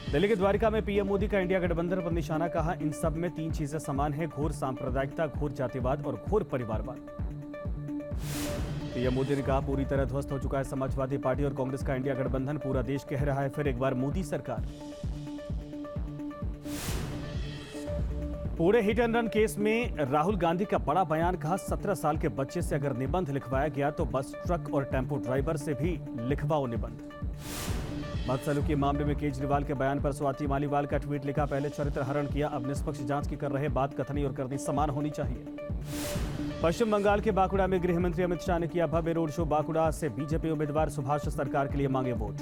दिल्ली के द्वारिका में पीएम मोदी का इंडिया गठबंधन पर निशाना, कहा इन सब में तीन चीजें समान हैं: घोर सांप्रदायिकता, घोर जातिवाद और घोर परिवारवाद। पीएम मोदी ने कहा पूरी तरह ध्वस्त हो चुका है समाजवादी पार्टी और कांग्रेस का इंडिया गठबंधन, पूरा देश कह रहा है फिर एक बार मोदी सरकार। Pune hit and run case में राहुल गांधी का बड़ा बयान, कहा 17 साल के बच्चे से अगर निबंध लिखवाया गया तो बस, ट्रक और टेम्पो ड्राइवर से भी लिखवाओ निबंध। मदसलूकी मामले में केजरीवाल के बयान पर स्वाति मालीवाल का ट्वीट लिखा, पहले चरित्र हरण किया, अब निष्पक्ष जांच की कर रहे, बात कथनी और करनी समान होनी चाहिए। पश्चिम बंगाल के बांकुड़ा में गृह मंत्री अमित शाह ने किया भव्य रोड शो, बांकुड़ा से बीजेपी उम्मीदवार सुभाष सरकार के लिए मांगे वोट।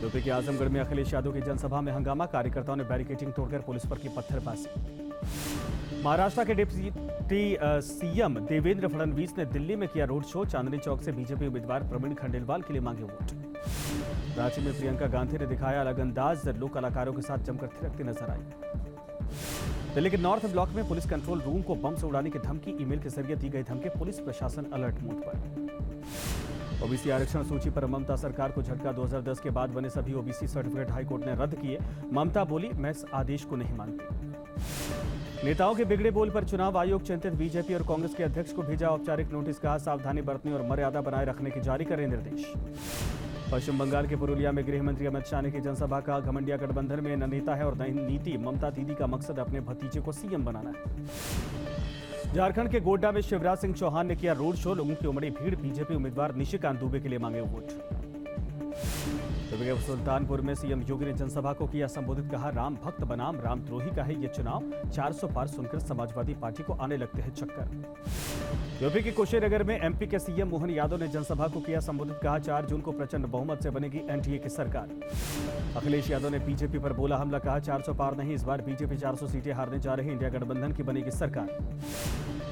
यूपी के आजमगढ़ में अखिलेश यादव की जनसभा में हंगामा, कार्यकर्ताओं ने बैरिकेडिंग तोड़कर पुलिस पर की पत्थरबाजी। महाराष्ट्र के डिप्टी सीएम देवेंद्र फडणवीस ने दिल्ली में किया रोड शो, चांदनी चौक से बीजेपी उम्मीदवार प्रवीण खंडेलवाल के लिए मांगे वोट। रांची में प्रियंका गांधी ने दिखाया अलग अंदाज, लोक कलाकारों के साथ जमकर थिरकती नजर आई। दिल्ली के नॉर्थ ब्लॉक में पुलिस कंट्रोल रूम को बम से उड़ाने की धमकी, ईमेल के जरिए दी गई धमकी, पुलिस प्रशासन अलर्ट मोड पर। ओबीसी आरक्षण सूची पर ममता सरकार को झटका, 2010 के बाद बने सभी ओबीसी सर्टिफिकेट हाईकोर्ट ने रद्द किए। ममता बोली, मैं इस आदेश को नहीं मानती। नेताओं के बिगड़े बोल पर चुनाव आयोग चिंतित, बीजेपी और कांग्रेस के अध्यक्ष को भेजा औपचारिक नोटिस, कहा सावधानी बरतने और मर्यादा बनाए रखने की जारी करें निर्देश। पश्चिम बंगाल के पुरुलिया में गृह मंत्री अमित शाह ने की जनसभा, का घमंडिया गठबंधन में न नेता है और न नीति, ममता दीदी का मकसद अपने भतीजे को सीएम बनाना है। झारखंड के गोड्डा में शिवराज सिंह चौहान ने किया रोड शो, लोगों की उमड़ी भीड़, बीजेपी उम्मीदवार निशिकांत दुबे के लिए मांगे वोट। दुबे के सुल्तानपुर में सीएम योगी ने जनसभा को किया संबोधित, कहा राम भक्त बनाम रामद्रोही का है ये चुनाव, 400 पार सुनकर समाजवादी पार्टी को आने लगते हैं चक्कर। यूपी के कुशीनगर में एमपी के सीएम मोहन यादव ने जनसभा को किया संबोधित, कहा 4 जून को प्रचंड बहुमत से बनेगी एनडीए की सरकार। अखिलेश यादव ने बीजेपी पर बोला हमला, कहा 400 पार नहीं, इस बार बीजेपी 400 सीटें हारने जा रही, इंडिया गठबंधन की बनेगी सरकार।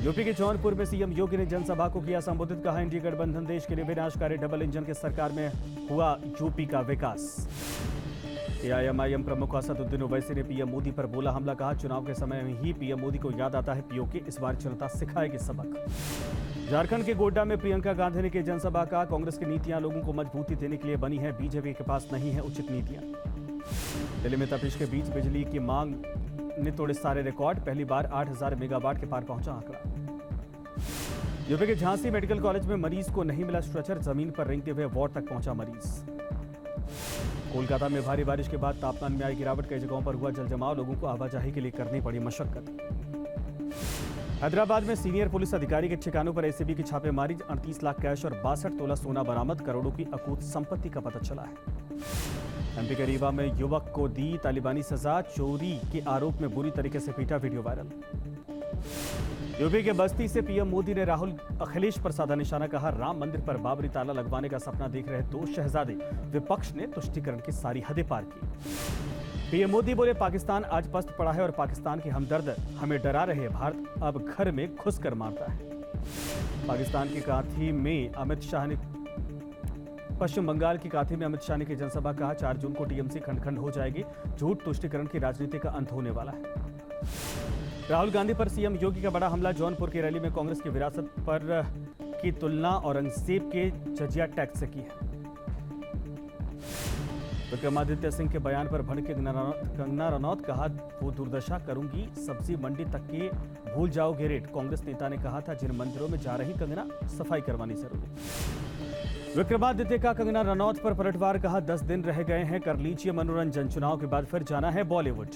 यूपी के जौनपुर में सीएम योगी ने जनसभा को किया संबोधित, कहा इंडिया गठबंधन देश के लिए विनाशकारी, डबल इंजन की सरकार में हुआ यूपी का विकास। एआईएमआईएम प्रमुख असदुद्दीन ओवैसी ने पीएम मोदी पर बोला हमला, कहा चुनाव के समय में ही पीएम मोदी को याद आता है पीओके, इस बार जनता सिखाएगी सबक। झारखंड के गोड्डा में प्रियंका गांधी ने की जनसभा, का कांग्रेस की नीतियां लोगों को मजबूती देने के लिए बनी है, बीजेपी के पास नहीं है उचित नीतियां। दिल्ली में तपिश के बीच बिजली की मांग ने तोड़े सारे रिकॉर्ड, पहली बार 8000 मेगावाट के पार पहुंचा आंकड़ा। यूपी के झांसी मेडिकल कॉलेज में मरीज को नहीं मिला स्ट्रेचर, जमीन पर रेंगते हुए वार्ड तक पहुंचा मरीज। कोलकाता में भारी बारिश के बाद तापमान में आई गिरावट, कई जगहों पर हुआ जलजमाव, लोगों को आवाजाही के लिए करनी पड़ी मशक्कत। हैदराबाद में सीनियर पुलिस अधिकारी के ठिकानों पर एसीबी की छापेमारी, 38 लाख कैश और 62 तोला सोना बरामद, करोड़ों की अकूत संपत्ति का पता चला है। एमपी के रीवा में युवक को दी तालिबानी सजा, चोरी के आरोप में बुरी तरीके से पीटा, वीडियो वायरल। यूपी के बस्ती से पीएम मोदी ने राहुल अखिलेश पर साधा निशाना, कहा राम मंदिर पर बाबरी ताला लगवाने का सपना देख रहे 2 शहजादे, विपक्ष ने तुष्टीकरण की सारी हदें पार की। पीएम मोदी बोले पाकिस्तान आज पस्त पड़ा है और पाकिस्तान के हमदर्द हमें डरा रहे, भारत अब घर में घुसकर मारता है। पाकिस्तान की काथी में अमित शाह ने पश्चिम बंगाल की काथी में अमित शाह ने की जनसभा, कहा 4 जून को टीएमसी खंड खंड हो जाएगी, झूठ तुष्टीकरण की राजनीति का अंत होने वाला है। राहुल गांधी पर सीएम योगी का बड़ा हमला, जौनपुर की रैली में कांग्रेस की विरासत पर की तुलना औरंगजेब के जजिया टैक्स से की है। विक्रमादित्य सिंह के बयान पर भड़के कंगना रनौत, कहा वो दुर्दशा करूंगी, सब्जी मंडी तक के भूल जाओगे रेट। कांग्रेस नेता ने कहा था जिन मंदिरों में जा रही कंगना, सफाई करवानी जरूरी। विक्रमादित्य का कंगना रनौत पर पलटवार, कहा 10 दिन रह गए हैं, कर लीजिए मनोरंजन, चुनाव के बाद फिर जाना है बॉलीवुड।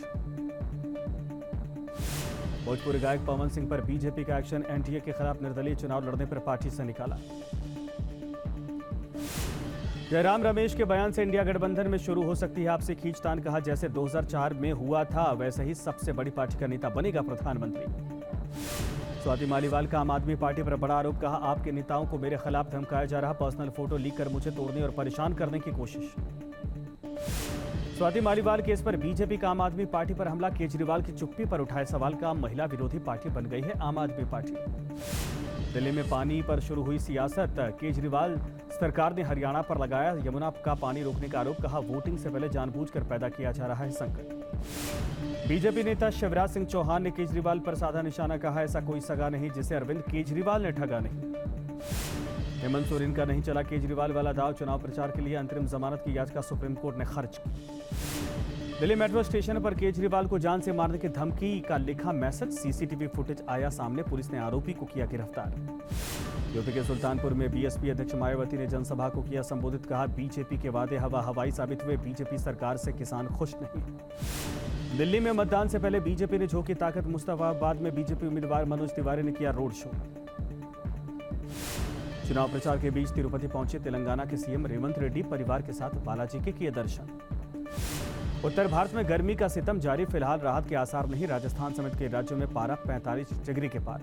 भोजपुरी गायक पवन सिंह पर बीजेपी का एक्शन, एनडीए के खिलाफ निर्दलीय चुनाव लड़ने पर पार्टी से निकाला। जयराम रमेश के बयान से इंडिया गठबंधन में शुरू हो सकती है आपसी खींचतान, कहा जैसे 2004 में हुआ था वैसे ही सबसे बड़ी पार्टी का नेता बनेगा प्रधानमंत्री। स्वाति मालीवाल का आम आदमी पार्टी पर बड़ा आरोप, कहा आपके नेताओं को मेरे खिलाफ धमकाया जा रहा, पर्सनल फोटो लीक कर मुझे तोड़ने और परेशान करने की कोशिश। स्वाति मालीवाल केस पर बीजेपी का आम आदमी पार्टी पर हमला, केजरीवाल की चुप्पी पर उठाए सवाल, का महिला विरोधी पार्टी बन गई है आम आदमी पार्टी। दिल्ली में पानी पर शुरू हुई सियासत, केजरीवाल सरकार ने हरियाणा पर लगाया यमुना का पानी रोकने का आरोप, कहा वोटिंग से पहले जानबूझकर पैदा किया जा रहा है संकट। बीजेपी नेता शिवराज सिंह चौहान ने केजरीवाल पर साधा निशाना, कहा ऐसा कोई सगा नहीं जिसे अरविंद केजरीवाल ने ठगा नहीं। हेमंत सोरेन का नहीं चला केजरीवाल वाला दाव, चुनाव प्रचार के लिए अंतरिम जमानत की याचिका सुप्रीम कोर्ट ने खारिज की। दिल्ली मेट्रो स्टेशन पर केजरीवाल को जान से मारने की धमकी का लिखा मैसेज, सीसीटीवी फुटेज आया सामने, पुलिस ने आरोपी को किया गिरफ्तार। यूपी के सुल्तानपुर में बीएसपी अध्यक्ष मायावती ने जनसभा को किया संबोधित, कहा बीजेपी के वादे हवा हवाई साबित हुए, बीजेपी सरकार से किसान खुश नहीं। दिल्ली में मतदान से पहले बीजेपी ने झोंकी ताकत, मुस्तफाबाद में बीजेपी उम्मीदवार मनोज तिवारी ने किया रोड शो। चुनाव प्रचार के बीच तिरुपति पहुंचे तेलंगाना के सीएम रेवंत रेड्डी, परिवार के साथ बालाजी के किए दर्शन। उत्तर भारत में गर्मी का सितम जारी, फिलहाल राहत के आसार नहीं, राजस्थान समेत कई राज्यों में पारा 45 डिग्री के पार।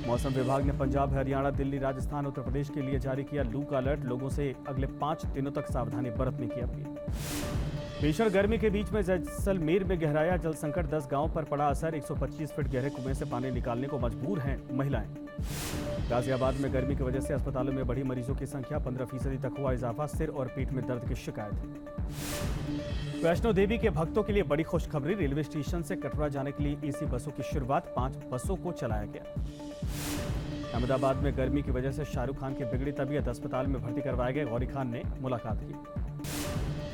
मौसम विभाग ने पंजाब, हरियाणा, दिल्ली, राजस्थान, उत्तर प्रदेश के लिए जारी किया लू का अलर्ट, लोगों से अगले 5 दिनों तक सावधानी बरतने की अपील। भीषण गर्मी के बीच में जैसलमेर में गहराया जल संकट, 10 गांवों पर पड़ा असर, 125 फीट गहरे कुएं से पानी निकालने को मजबूर हैं महिलाएं। गाजियाबाद में गर्मी की वजह से अस्पतालों में बढ़ी मरीजों की संख्या, 15% तक हुआ इजाफा, सिर और पीठ में दर्द की शिकायत। वैष्णो देवी के भक्तों के लिए बड़ी खुशखबरी, रेलवे स्टेशन से कटरा जाने के लिए एसी बसों की शुरुआत, 5 बसों को चलाया गया। अहमदाबाद में गर्मी की वजह से शाहरुख खान की बिगड़ी तबीयत, अस्पताल में भर्ती करवाए गए, गौरी खान ने मुलाकात की।